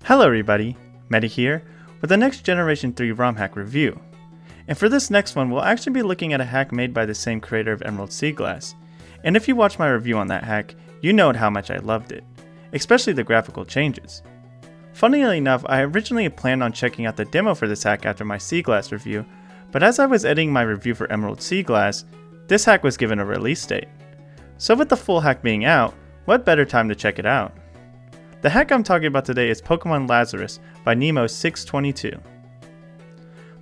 Hello everybody, Medi here, with the next Generation 3 ROM hack review. And for this next one, we'll actually be looking at a hack made by the same creator of Emerald Sea Glass. And if you watched my review on that hack, you know how much I loved it, especially the graphical changes. Funnily enough, I originally planned on checking out the demo for this hack after my Sea Glass review, but as I was editing my review for Emerald Sea Glass, this hack was given a release date. So with the full hack being out, what better time to check it out? The hack I'm talking about today is Pokemon Lazarus by Nemo622.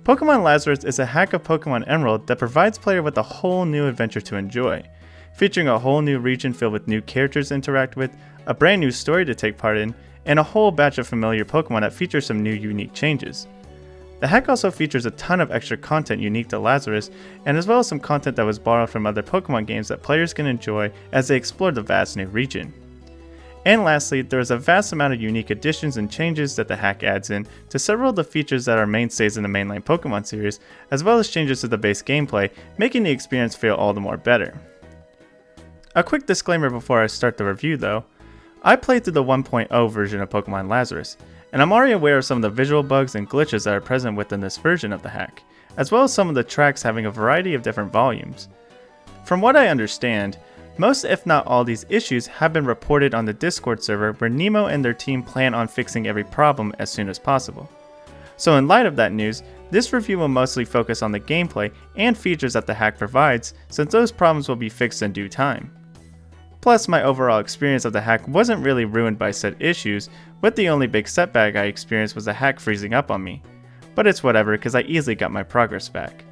Pokemon Lazarus is a hack of Pokemon Emerald that provides player with a whole new adventure to enjoy, featuring a whole new region filled with new characters to interact with, a brand new story to take part in, and a whole batch of familiar Pokemon that features some new unique changes. The hack also features a ton of extra content unique to Lazarus, and as well as some content that was borrowed from other Pokemon games that players can enjoy as they explore the vast new region. And lastly, there is a vast amount of unique additions and changes that the hack adds in to several of the features that are mainstays in the mainline Pokemon series, as well as changes to the base gameplay, making the experience feel all the more better. A quick disclaimer before I start the review though, I played through the 1.0 version of Pokemon Lazarus, and I'm already aware of some of the visual bugs and glitches that are present within this version of the hack, as well as some of the tracks having a variety of different volumes. From what I understand, most if not all these issues have been reported on the Discord server where Nemo and their team plan on fixing every problem as soon as possible. So in light of that news, this review will mostly focus on the gameplay and features that the hack provides, since those problems will be fixed in due time. Plus, my overall experience of the hack wasn't really ruined by said issues, with the only big setback I experienced was the hack freezing up on me. But it's whatever, because I easily got my progress back.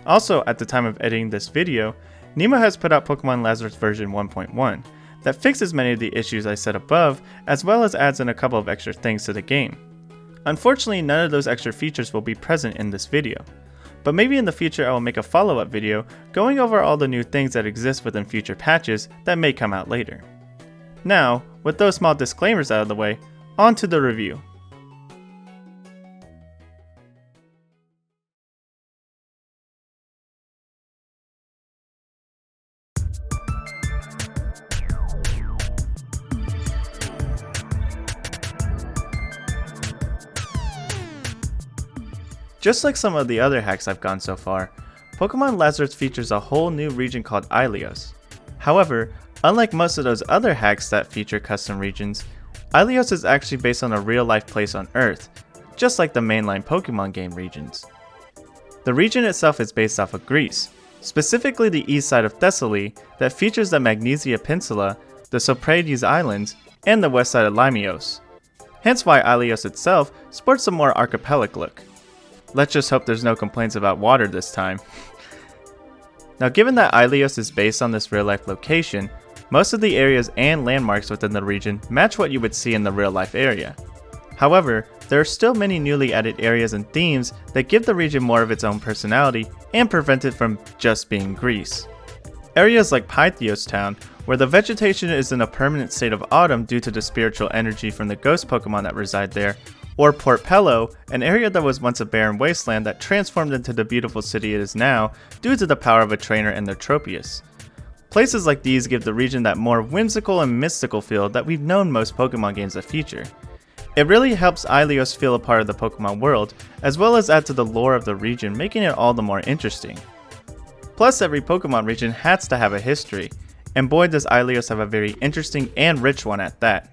Also, at the time of editing this video, Nemo has put out Pokemon Lazarus version 1.1 that fixes many of the issues I said above, as well as adds in a couple of extra things to the game. Unfortunately, none of those extra features will be present in this video, but maybe in the future I will make a follow-up video going over all the new things that exist within future patches that may come out later. Now, with those small disclaimers out of the way, on to the review. Just like some of the other hacks I've gone so far, Pokemon Lazarus features a whole new region called Alios. However, unlike most of those other hacks that feature custom regions, Alios is actually based on a real-life place on Earth, just like the mainline Pokemon game regions. The region itself is based off of Greece, specifically the east side of Thessaly that features the Magnesia Peninsula, the Sophrades Islands, and the west side of Limios. Hence why Alios itself sports a more archipelagic look. Let's just hope there's no complaints about water this time. Now, given that Alios is based on this real-life location, most of the areas and landmarks within the region match what you would see in the real-life area. However, there are still many newly added areas and themes that give the region more of its own personality and prevent it from just being Greece. Areas like Pythios Town, where the vegetation is in a permanent state of autumn due to the spiritual energy from the ghost Pokemon that reside there, or Port Pello, an area that was once a barren wasteland that transformed into the beautiful city it is now due to the power of a trainer and their Tropius. Places like these give the region that more whimsical and mystical feel that we've known most Pokemon games to feature. It really helps Alios feel a part of the Pokemon world, as well as add to the lore of the region, making it all the more interesting. Plus, every Pokemon region has to have a history, and boy does Alios have a very interesting and rich one at that.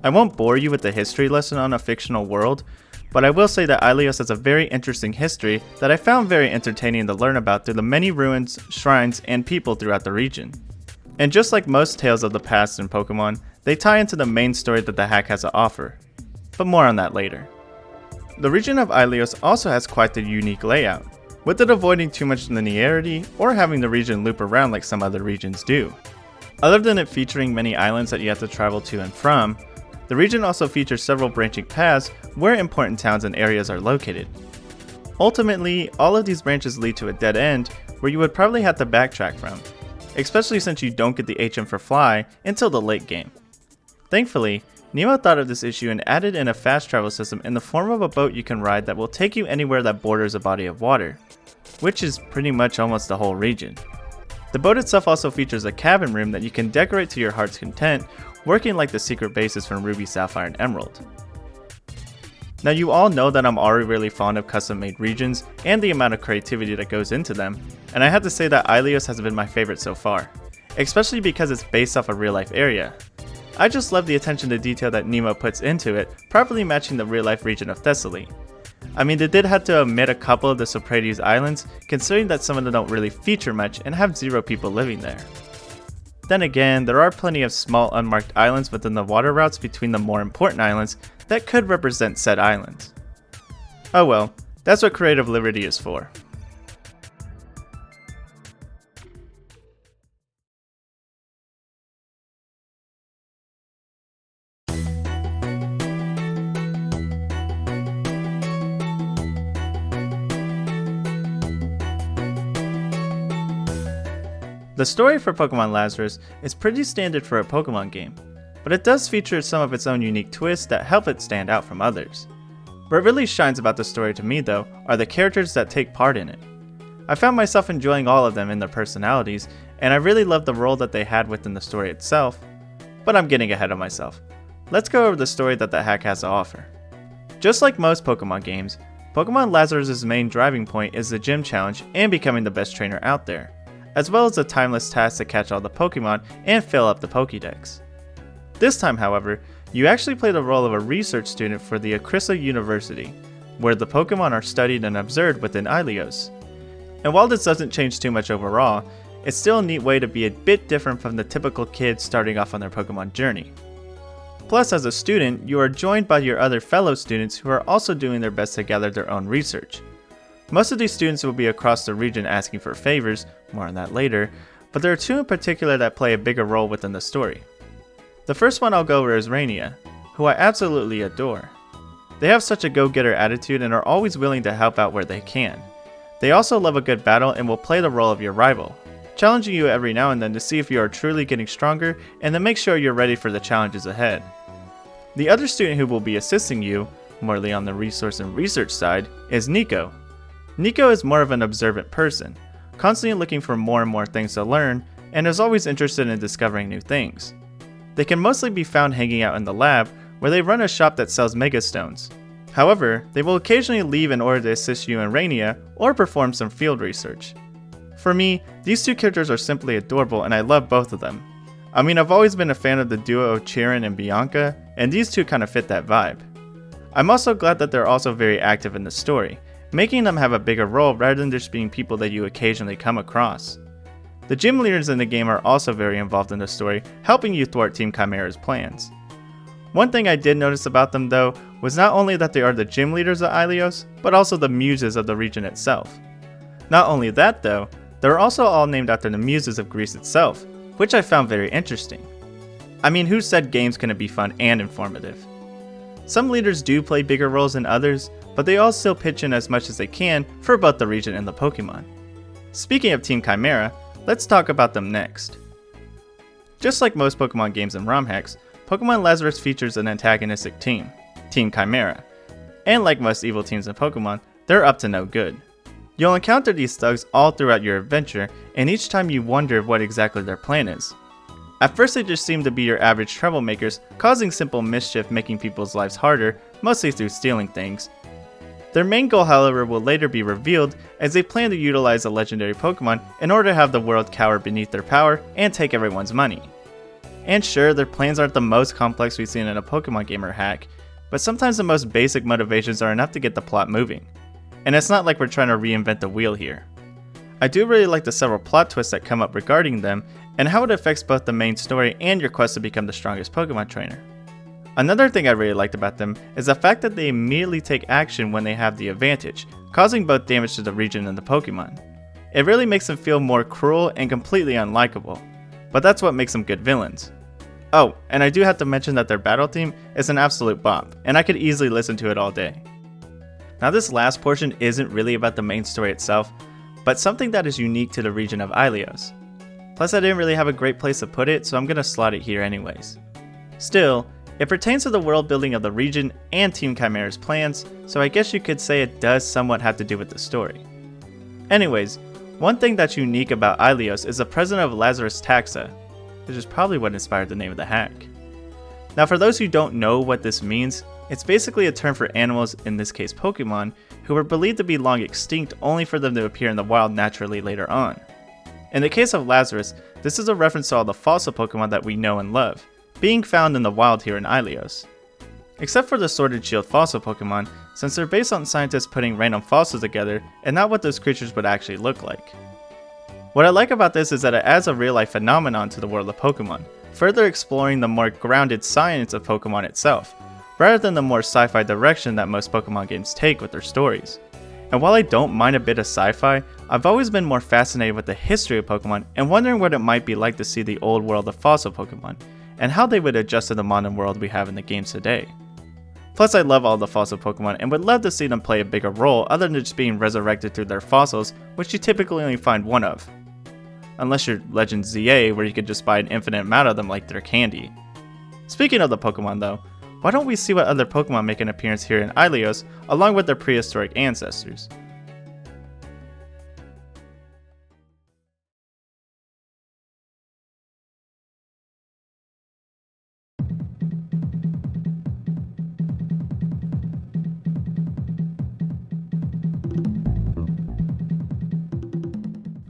I won't bore you with the history lesson on a fictional world, but I will say that Alios has a very interesting history that I found very entertaining to learn about through the many ruins, shrines, and people throughout the region. And just like most tales of the past in Pokemon, they tie into the main story that the hack has to offer. But more on that later. The region of Alios also has quite the unique layout, with it avoiding too much linearity or having the region loop around like some other regions do. Other than it featuring many islands that you have to travel to and from, the region also features several branching paths where important towns and areas are located. Ultimately, all of these branches lead to a dead end where you would probably have to backtrack from, especially since you don't get the HM for Fly until the late game. Thankfully, Nemo thought of this issue and added in a fast travel system in the form of a boat you can ride that will take you anywhere that borders a body of water, which is pretty much almost the whole region. The boat itself also features a cabin room that you can decorate to your heart's content, working like the secret bases from Ruby, Sapphire, and Emerald. Now you all know that I'm already really fond of custom made regions and the amount of creativity that goes into them, and I have to say that Alios has been my favorite so far, especially because it's based off a real life area. I just love the attention to detail that Nemo puts into it, properly matching the real life region of Thessaly. I mean, they did have to omit a couple of the Soprades islands, considering that some of them don't really feature much and have 0 people living there. Then again, there are plenty of small unmarked islands within the water routes between the more important islands that could represent said islands. Oh well, that's what creative liberty is for. The story for Pokemon Lazarus is pretty standard for a Pokemon game, but it does feature some of its own unique twists that help it stand out from others. What really shines about the story to me though are the characters that take part in it. I found myself enjoying all of them in their personalities, and I really loved the role that they had within the story itself, but I'm getting ahead of myself. Let's go over the story that the hack has to offer. Just like most Pokemon games, Pokemon Lazarus' main driving point is the gym challenge and becoming the best trainer out there, as well as the timeless task to catch all the Pokemon and fill up the Pokédex. This time, however, you actually play the role of a research student for the Akrisa University, where the Pokemon are studied and observed within Alios. And while this doesn't change too much overall, it's still a neat way to be a bit different from the typical kids starting off on their Pokemon journey. Plus, as a student, you are joined by your other fellow students who are also doing their best to gather their own research. Most of these students will be across the region asking for favors, more on that later, but there are 2 in particular that play a bigger role within the story. The first one I'll go over is Rainia, who I absolutely adore. They have such a go-getter attitude and are always willing to help out where they can. They also love a good battle and will play the role of your rival, challenging you every now and then to see if you are truly getting stronger and to make sure you're ready for the challenges ahead. The other student who will be assisting you, morely on the resource and research side, is Nico. Nico is more of an observant person, constantly looking for more and more things to learn, and is always interested in discovering new things. They can mostly be found hanging out in the lab, where they run a shop that sells Megastones. However, they will occasionally leave in order to assist you in Rainia or perform some field research. For me, these 2 characters are simply adorable and I love both of them. I mean, I've always been a fan of the duo of Chiron and Bianca, and these 2 kind of fit that vibe. I'm also glad that they're also very active in the story, making them have a bigger role rather than just being people that you occasionally come across. The gym leaders in the game are also very involved in the story, helping you thwart Team Chimera's plans. One thing I did notice about them though was not only that they are the gym leaders of Alios, but also the muses of the region itself. Not only that though, they're also all named after the muses of Greece itself, which I found very interesting. I mean, who said games couldn't be fun and informative? Some leaders do play bigger roles than others, but they all still pitch in as much as they can for both the region and the Pokemon. Speaking of Team Chimera, let's talk about them next. Just like most Pokemon games and ROM hacks, Pokemon Lazarus features an antagonistic team, Team Chimera. And like most evil teams in Pokemon, they're up to no good. You'll encounter these thugs all throughout your adventure, and each time you wonder what exactly their plan is. At first they just seem to be your average troublemakers, causing simple mischief, making people's lives harder, mostly through stealing things. Their main goal, however, will later be revealed, as they plan to utilize a legendary Pokemon in order to have the world cower beneath their power and take everyone's money. And sure, their plans aren't the most complex we've seen in a Pokemon game or hack, but sometimes the most basic motivations are enough to get the plot moving. And it's not like we're trying to reinvent the wheel here. I do really like the several plot twists that come up regarding them, and how it affects both the main story and your quest to become the strongest Pokemon trainer. Another thing I really liked about them is the fact that they immediately take action when they have the advantage, causing both damage to the region and the Pokemon. It really makes them feel more cruel and completely unlikable, but that's what makes them good villains. Oh, and I do have to mention that their battle theme is an absolute bop, and I could easily listen to it all day. Now this last portion isn't really about the main story itself, but something that is unique to the region of Alios. Plus I didn't really have a great place to put it, so I'm gonna slot it here anyways. Still, it pertains to the world building of the region and Team Chimera's plans, so I guess you could say it does somewhat have to do with the story. Anyways, one thing that's unique about Alios is the president of Lazarus taxa, which is probably what inspired the name of the hack. Now for those who don't know what this means, it's basically a term for animals, in this case Pokemon, who were believed to be long extinct only for them to appear in the wild naturally later on. In the case of Lazarus, this is a reference to all the fossil Pokemon that we know and love, being found in the wild here in Alios. Except for the Sword and Shield fossil Pokemon, since they're based on scientists putting random fossils together and not what those creatures would actually look like. What I like about this is that it adds a real life phenomenon to the world of Pokemon, further exploring the more grounded science of Pokemon itself, rather than the more sci-fi direction that most Pokemon games take with their stories. And while I don't mind a bit of sci-fi, I've always been more fascinated with the history of Pokemon and wondering what it might be like to see the old world of fossil Pokemon, and how they would adjust to the modern world we have in the games today. Plus I love all the fossil Pokemon and would love to see them play a bigger role other than just being resurrected through their fossils, which you typically only find one of. Unless you're Legend ZA, where you could just buy an infinite amount of them like they're candy. Speaking of the Pokemon though, why don't we see what other Pokemon make an appearance here in Alios along with their prehistoric ancestors?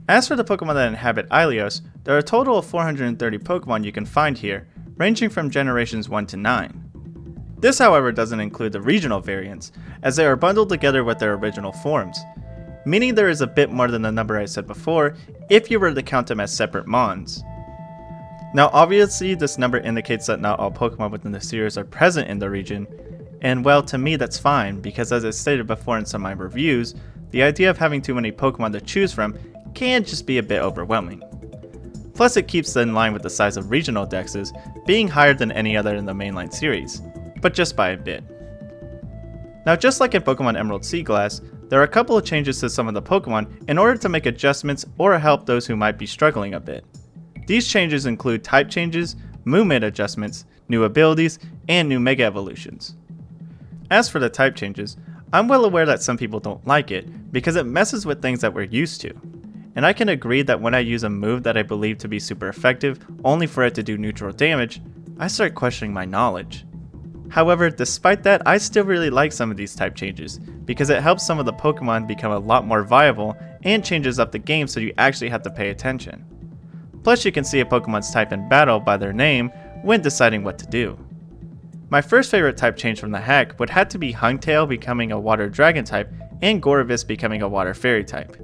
As for the Pokemon that inhabit Alios, there are a total of 430 Pokemon you can find here, ranging from generations 1 to 9. This however doesn't include the regional variants, as they are bundled together with their original forms, meaning there is a bit more than the number I said before if you were to count them as separate mons. Now obviously this number indicates that not all Pokemon within the series are present in the region, and well, to me that's fine, because as I stated before in some of my reviews, the idea of having too many Pokemon to choose from can just be a bit overwhelming. Plus it keeps in line with the size of regional dexes, being higher than any other in the mainline series, but just by a bit. Now just like in Pokemon Emerald Sea Glass, there are a couple of changes to some of the Pokemon in order to make adjustments or help those who might be struggling a bit. These changes include type changes, movement adjustments, new abilities, and new Mega Evolutions. As for the type changes, I'm well aware that some people don't like it because it messes with things that we're used to. And I can agree that when I use a move that I believe to be super effective only for it to do neutral damage, I start questioning my knowledge. However, despite that, I still really like some of these type changes, because it helps some of the Pokemon become a lot more viable and changes up the game so you actually have to pay attention. Plus you can see a Pokemon's type in battle by their name when deciding what to do. My first favorite type change from the hack would have to be Hungtail becoming a Water Dragon type and Gorevis becoming a Water Fairy type.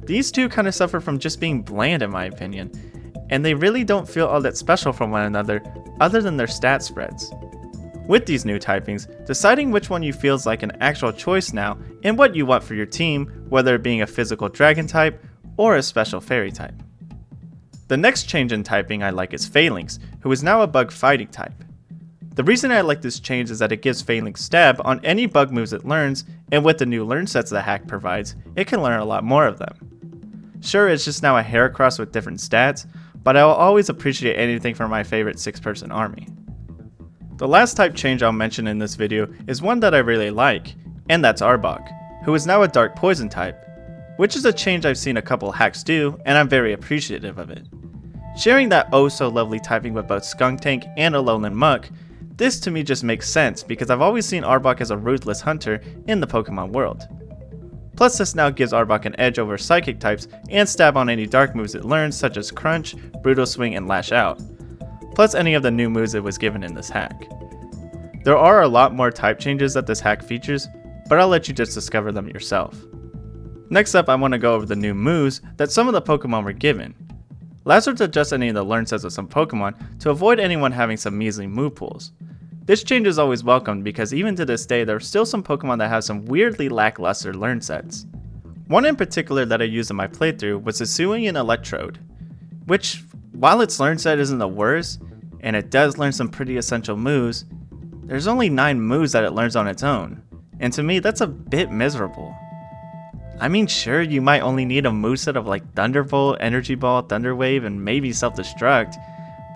These two kind of suffer from just being bland in my opinion, and they really don't feel all that special from one another other than their stat spreads. With these new typings, deciding which one you feel is like an actual choice now and what you want for your team, whether it being a physical dragon type or a special fairy type. The next change in typing I like is Phalanx, who is now a bug fighting type. The reason I like this change is that it gives Phalanx stab on any bug moves it learns, and with the new learn sets the hack provides, it can learn a lot more of them. Sure, it's just now a Heracross with different stats, but I will always appreciate anything from my favorite 6-person army. The last type change I'll mention in this video is one that I really like, and that's Arbok, who is now a Dark Poison type, which is a change I've seen a couple hacks do, and I'm very appreciative of it. Sharing that oh so lovely typing with both Skuntank and Alolan Muck, this to me just makes sense because I've always seen Arbok as a ruthless hunter in the Pokemon world. Plus this now gives Arbok an edge over Psychic types and stab on any dark moves it learns such as Crunch, Brutal Swing, and Lash Out, plus any of the new moves it was given in this hack. There are a lot more type changes that this hack features, but I'll let you just discover them yourself. Next up I want to go over the new moves that some of the Pokemon were given. Lazarus adjusts any of the learn sets of some Pokemon to avoid anyone having some measly move pools. This change is always welcomed because even to this day there are still some Pokemon that have some weirdly lackluster learn sets. One in particular that I used in my playthrough was Hisuian Electrode, which, while its learn set isn't the worst, and it does learn some pretty essential moves, there's only 9 moves that it learns on its own, and to me that's a bit miserable. I mean sure, you might only need a moveset of like Thunderbolt, Energy Ball, Thunder Wave, and maybe Self-Destruct,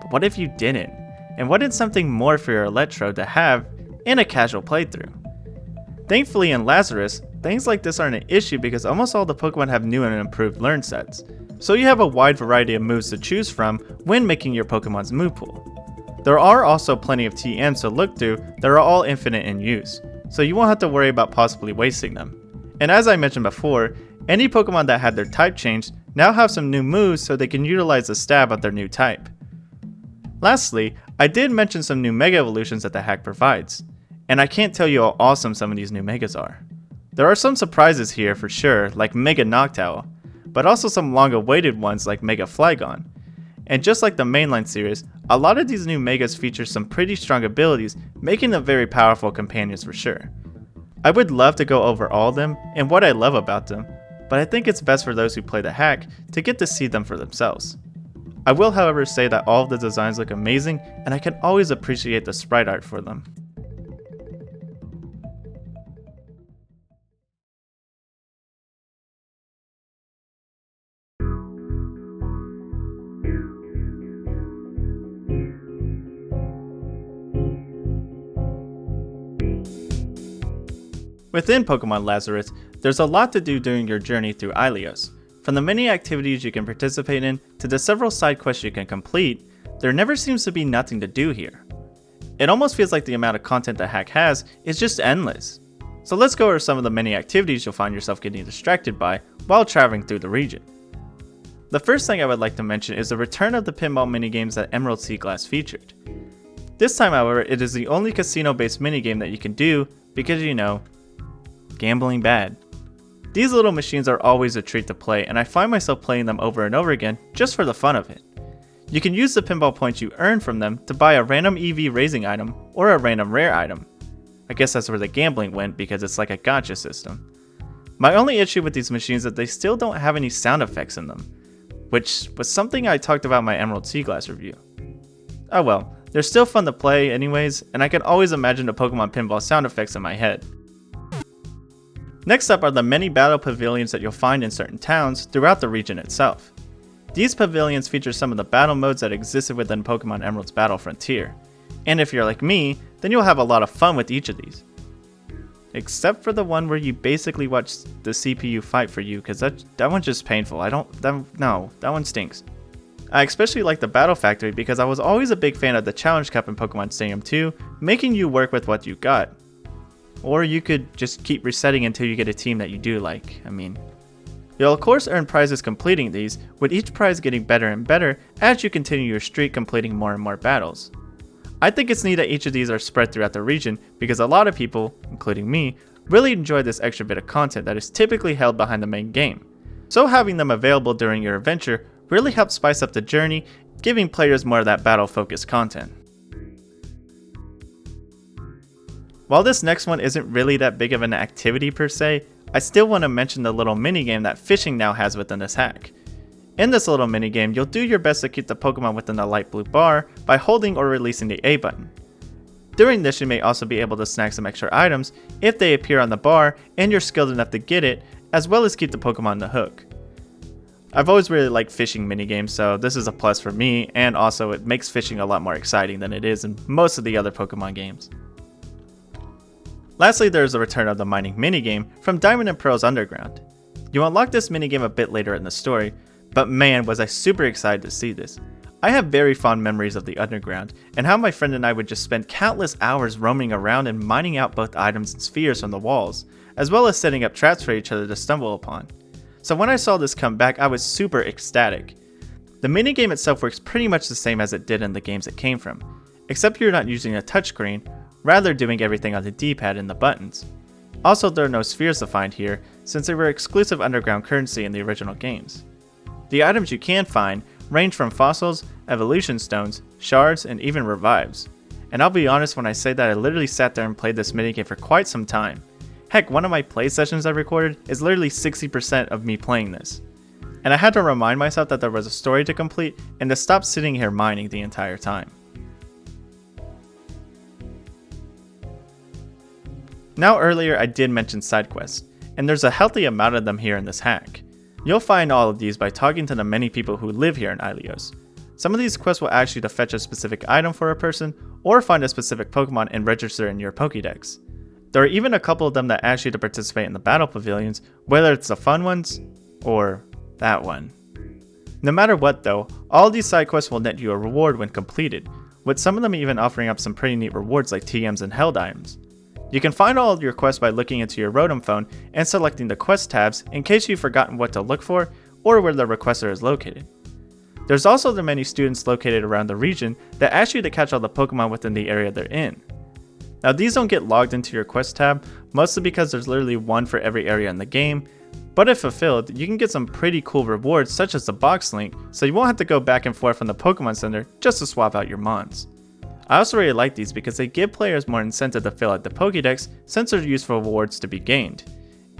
but what if you didn't? And what is something more for your Electrode to have in a casual playthrough? Thankfully in Lazarus, things like this aren't an issue because almost all the Pokemon have new and improved learn sets, so you have a wide variety of moves to choose from when making your Pokemon's move pool. There are also plenty of TMs to look through that are all infinite in use, so you won't have to worry about possibly wasting them. And as I mentioned before, any Pokemon that had their type changed now have some new moves so they can utilize the stab of their new type. Lastly, I did mention some new Mega Evolutions that the hack provides, and I can't tell you how awesome some of these new Megas are. There are some surprises here for sure, like Mega Noctowl, but also some long awaited ones like Mega Flygon. And just like the mainline series, a lot of these new Megas feature some pretty strong abilities, making them very powerful companions for sure. I would love to go over all of them and what I love about them, but I think it's best for those who play the hack to get to see them for themselves. I will however say that all of the designs look amazing and I can always appreciate the sprite art for them. Within Pokemon Lazarus, there's a lot to do during your journey through Alios. From the many activities you can participate in to the several side quests you can complete, there never seems to be nothing to do here. It almost feels like the amount of content the hack has is just endless. So let's go over some of the many activities you'll find yourself getting distracted by while traveling through the region. The first thing I would like to mention is the return of the pinball minigames that Emerald Sea Glass featured. This time however, it is the only casino-based minigame that you can do because gambling bad. These little machines are always a treat to play and I find myself playing them over and over again just for the fun of it. You can use the pinball points you earn from them to buy a random EV raising item or a random rare item. I guess that's where the gambling went because it's like a gacha system. My only issue with these machines is that they still don't have any sound effects in them, which was something I talked about in my Emerald Sea Glass review. Oh well, they're still fun to play anyways, and I can always imagine the Pokemon pinball sound effects in my head. Next up are the many battle pavilions that you'll find in certain towns throughout the region itself. These pavilions feature some of the battle modes that existed within Pokemon Emerald's Battle Frontier, and if you're like me, then you'll have a lot of fun with each of these. Except for the one where you basically watch the CPU fight for you, because that one's just painful. No, that one stinks. I especially like the Battle Factory because I was always a big fan of the Challenge Cup in Pokemon Stadium 2, making you work with what you got. Or you could just keep resetting until you get a team that you do like. You'll of course earn prizes completing these, with each prize getting better and better as you continue your streak completing more and more battles. I think it's neat that each of these are spread throughout the region because a lot of people, including me, really enjoy this extra bit of content that is typically held behind the main game. So having them available during your adventure really helps spice up the journey, giving players more of that battle focused content. While this next one isn't really that big of an activity per se, I still want to mention the little minigame that fishing now has within this hack. In this little minigame, you'll do your best to keep the Pokemon within the light blue bar by holding or releasing the A button. During this, you may also be able to snag some extra items if they appear on the bar and you're skilled enough to get it, as well as keep the Pokemon on the hook. I've always really liked fishing minigames, so this is a plus for me, and also it makes fishing a lot more exciting than it is in most of the other Pokemon games. Lastly, there is the return of the mining minigame from Diamond and Pearl's Underground. You unlock this minigame a bit later in the story, but man was I super excited to see this. I have very fond memories of the Underground, and how my friend and I would just spend countless hours roaming around and mining out both items and spheres from the walls, as well as setting up traps for each other to stumble upon. So when I saw this come back, I was super ecstatic. The minigame itself works pretty much the same as it did in the games it came from, except you're not using a touchscreen, rather doing everything on the D-pad and the buttons. Also, there are no spheres to find here, since they were exclusive underground currency in the original games. The items you can find range from fossils, evolution stones, shards, and even revives. And I'll be honest when I say that I literally sat there and played this minigame for quite some time. Heck, one of my play sessions I recorded is literally 60% of me playing this. And I had to remind myself that there was a story to complete and to stop sitting here mining the entire time. Now earlier I did mention side quests, and there's a healthy amount of them here in this hack. You'll find all of these by talking to the many people who live here in Alios. Some of these quests will ask you to fetch a specific item for a person, or find a specific Pokemon and register in your Pokédex. There are even a couple of them that ask you to participate in the battle pavilions, whether it's the fun ones, or that one. No matter what though, all these side quests will net you a reward when completed, with some of them even offering up some pretty neat rewards like TMs and held items. You can find all of your quests by looking into your ROM phone and selecting the quest tabs in case you've forgotten what to look for or where the requester is located. There's also the many students located around the region that ask you to catch all the Pokemon within the area they're in. Now these don't get logged into your quest tab, mostly because there's literally one for every area in the game, but if fulfilled, you can get some pretty cool rewards such as the box link, so you won't have to go back and forth from the Pokemon Center just to swap out your mons. I also really like these because they give players more incentive to fill out the Pokédex since they're useful rewards to be gained.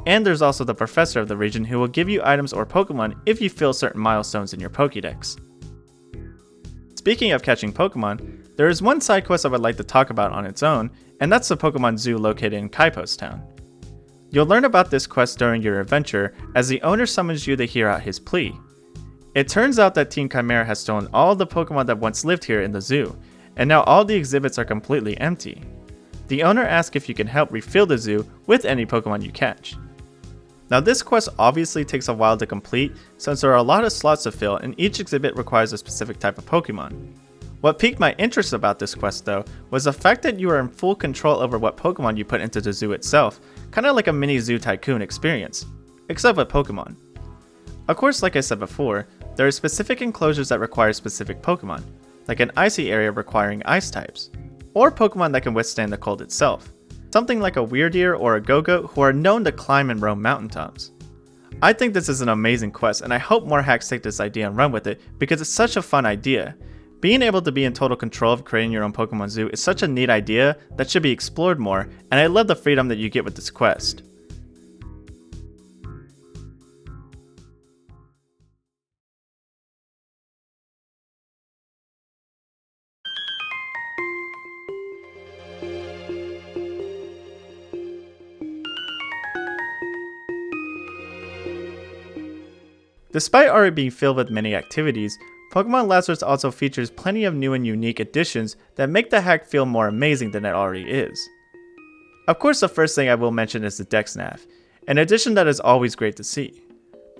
And there's also the professor of the region who will give you items or Pokemon if you fill certain milestones in your Pokédex. Speaking of catching Pokemon, there is one side quest I would like to talk about on its own, and that's the Pokemon Zoo located in Kaipo's town. You'll learn about this quest during your adventure as the owner summons you to hear out his plea. It turns out that Team Chimera has stolen all the Pokemon that once lived here in the zoo, and now all the exhibits are completely empty. The owner asks if you can help refill the zoo with any Pokemon you catch. Now this quest obviously takes a while to complete since there are a lot of slots to fill and each exhibit requires a specific type of Pokemon. What piqued my interest about this quest though was the fact that you are in full control over what Pokemon you put into the zoo itself, kinda like a mini Zoo Tycoon experience, except with Pokemon. Of course, like I said before, there are specific enclosures that require specific Pokemon, like an icy area requiring ice types, or Pokemon that can withstand the cold itself, something like a Weirdeer or a Go-Goat who are known to climb and roam mountaintops. I think this is an amazing quest and I hope more hacks take this idea and run with it because it's such a fun idea. Being able to be in total control of creating your own Pokemon Zoo is such a neat idea that should be explored more, and I love the freedom that you get with this quest. Despite already being filled with many activities, Pokemon Lazarus also features plenty of new and unique additions that make the hack feel more amazing than it already is. Of course, the first thing I will mention is the Dex Nav, an addition that is always great to see.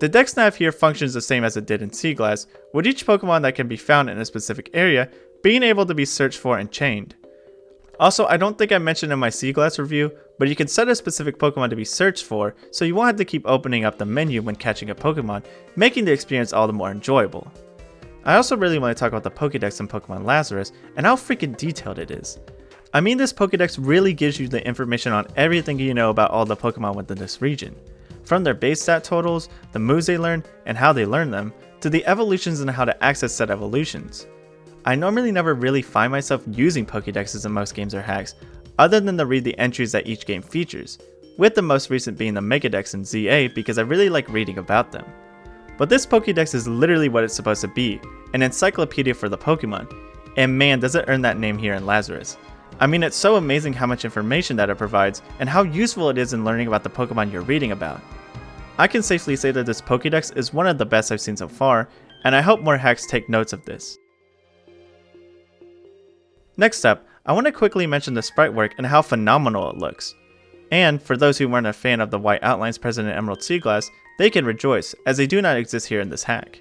The Dex Nav here functions the same as it did in Sea Glass, with each Pokemon that can be found in a specific area being able to be searched for and chained. Also, I don't think I mentioned in my Sea Glass review, but you can set a specific Pokemon to be searched for, so you won't have to keep opening up the menu when catching a Pokemon, making the experience all the more enjoyable. I also really want to talk about the Pokédex in Pokemon Lazarus and how freaking detailed it is. I mean, this Pokédex really gives you the information on everything you know about all the Pokemon within this region. From their base stat totals, the moves they learn, and how they learn them, to the evolutions and how to access said evolutions. I normally never really find myself using Pokédexes in most games or hacks, other than to read the entries that each game features, with the most recent being the Megadex and ZA because I really like reading about them. But this Pokédex is literally what it's supposed to be, an encyclopedia for the Pokemon, and man does it earn that name here in Lazarus. I mean, it's so amazing how much information that it provides and how useful it is in learning about the Pokemon you're reading about. I can safely say that this Pokédex is one of the best I've seen so far, and I hope more hacks take notes of this. Next up, I want to quickly mention the sprite work and how phenomenal it looks. And for those who weren't a fan of the white outlines present in Emerald Sea Glass, they can rejoice, as they do not exist here in this hack.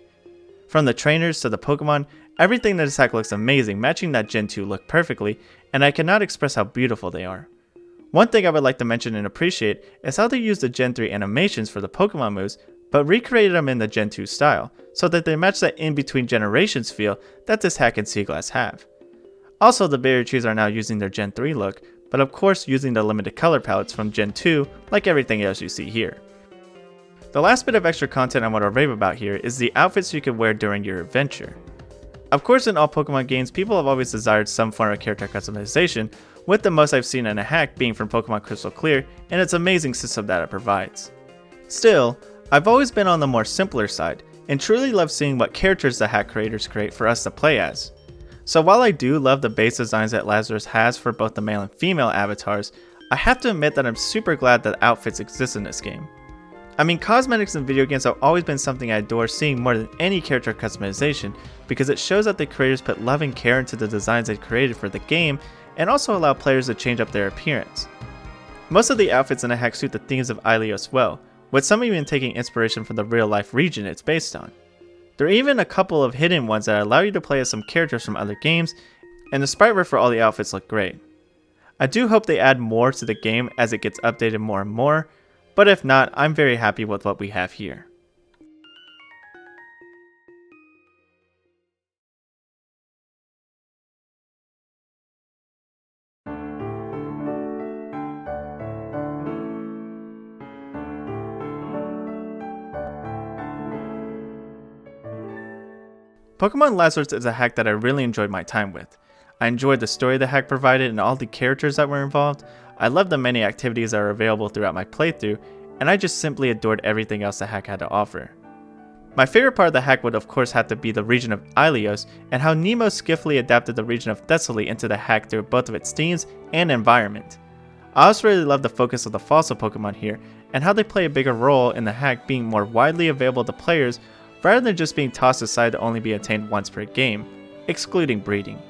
From the trainers to the Pokemon, everything in this hack looks amazing, matching that Gen 2 look perfectly, and I cannot express how beautiful they are. One thing I would like to mention and appreciate is how they used the Gen 3 animations for the Pokemon moves, but recreated them in the Gen 2 style, so that they match that in-between generations feel that this hack and Sea Glass have. Also, the berry trees are now using their Gen 3 look, but of course using the limited color palettes from Gen 2, like everything else you see here. The last bit of extra content I want to rave about here is the outfits you can wear during your adventure. Of course, in all Pokemon games, people have always desired some form of character customization, with the most I've seen in a hack being from Pokemon Crystal Clear and its amazing system that it provides. Still, I've always been on the more simpler side, and truly love seeing what characters the hack creators create for us to play as. So while I do love the base designs that Lazarus has for both the male and female avatars, I have to admit that I'm super glad that outfits exist in this game. I mean, cosmetics in video games have always been something I adore seeing more than any character customization because it shows that the creators put love and care into the designs they created for the game and also allow players to change up their appearance. Most of the outfits in the hack suit the themes of Alios well, with some even taking inspiration from the real life region it's based on. There are even a couple of hidden ones that allow you to play as some characters from other games, and the sprite work for all the outfits look great. I do hope they add more to the game as it gets updated more and more, but if not, I'm very happy with what we have here. Pokemon Lazarus is a hack that I really enjoyed my time with. I enjoyed the story the hack provided and all the characters that were involved. I loved the many activities that were available throughout my playthrough, and I just simply adored everything else the hack had to offer. My favorite part of the hack would of course have to be the region of Alios and how Nemo skillfully adapted the region of Thessaly into the hack through both of its themes and environment. I also really love the focus of the fossil Pokemon here and how they play a bigger role in the hack being more widely available to players rather than just being tossed aside to only be attained once per game, excluding breeding.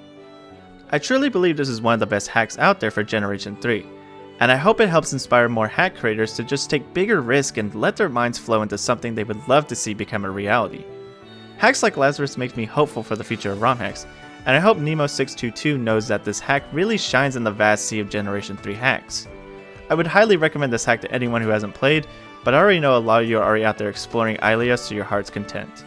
I truly believe this is one of the best hacks out there for Generation 3, and I hope it helps inspire more hack creators to just take bigger risks and let their minds flow into something they would love to see become a reality. Hacks like Lazarus makes me hopeful for the future of ROM hacks, and I hope Nemo622 knows that this hack really shines in the vast sea of Generation 3 hacks. I would highly recommend this hack to anyone who hasn't played, but I already know a lot of you are already out there exploring Alios to your heart's content.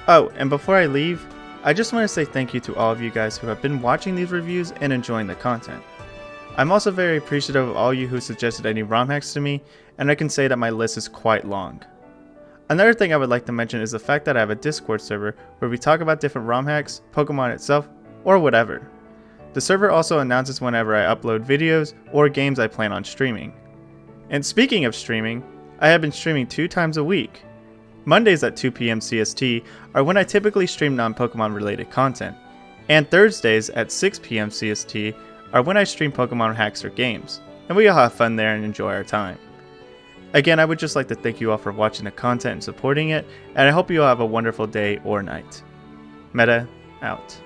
Oh, and before I leave, I just want to say thank you to all of you guys who have been watching these reviews and enjoying the content. I'm also very appreciative of all you who suggested any ROM hacks to me, and I can say that my list is quite long. Another thing I would like to mention is the fact that I have a Discord server where we talk about different ROM hacks, Pokemon itself, or whatever. The server also announces whenever I upload videos or games I plan on streaming. And speaking of streaming, I have been streaming 2 times a week. Mondays at 2 PM CST are when I typically stream non-Pokemon related content, and Thursdays at 6 PM CST are when I stream Pokemon hacks or games, and we all have fun there and enjoy our time. Again, I would just like to thank you all for watching the content and supporting it, and I hope you all have a wonderful day or night. Meta, out.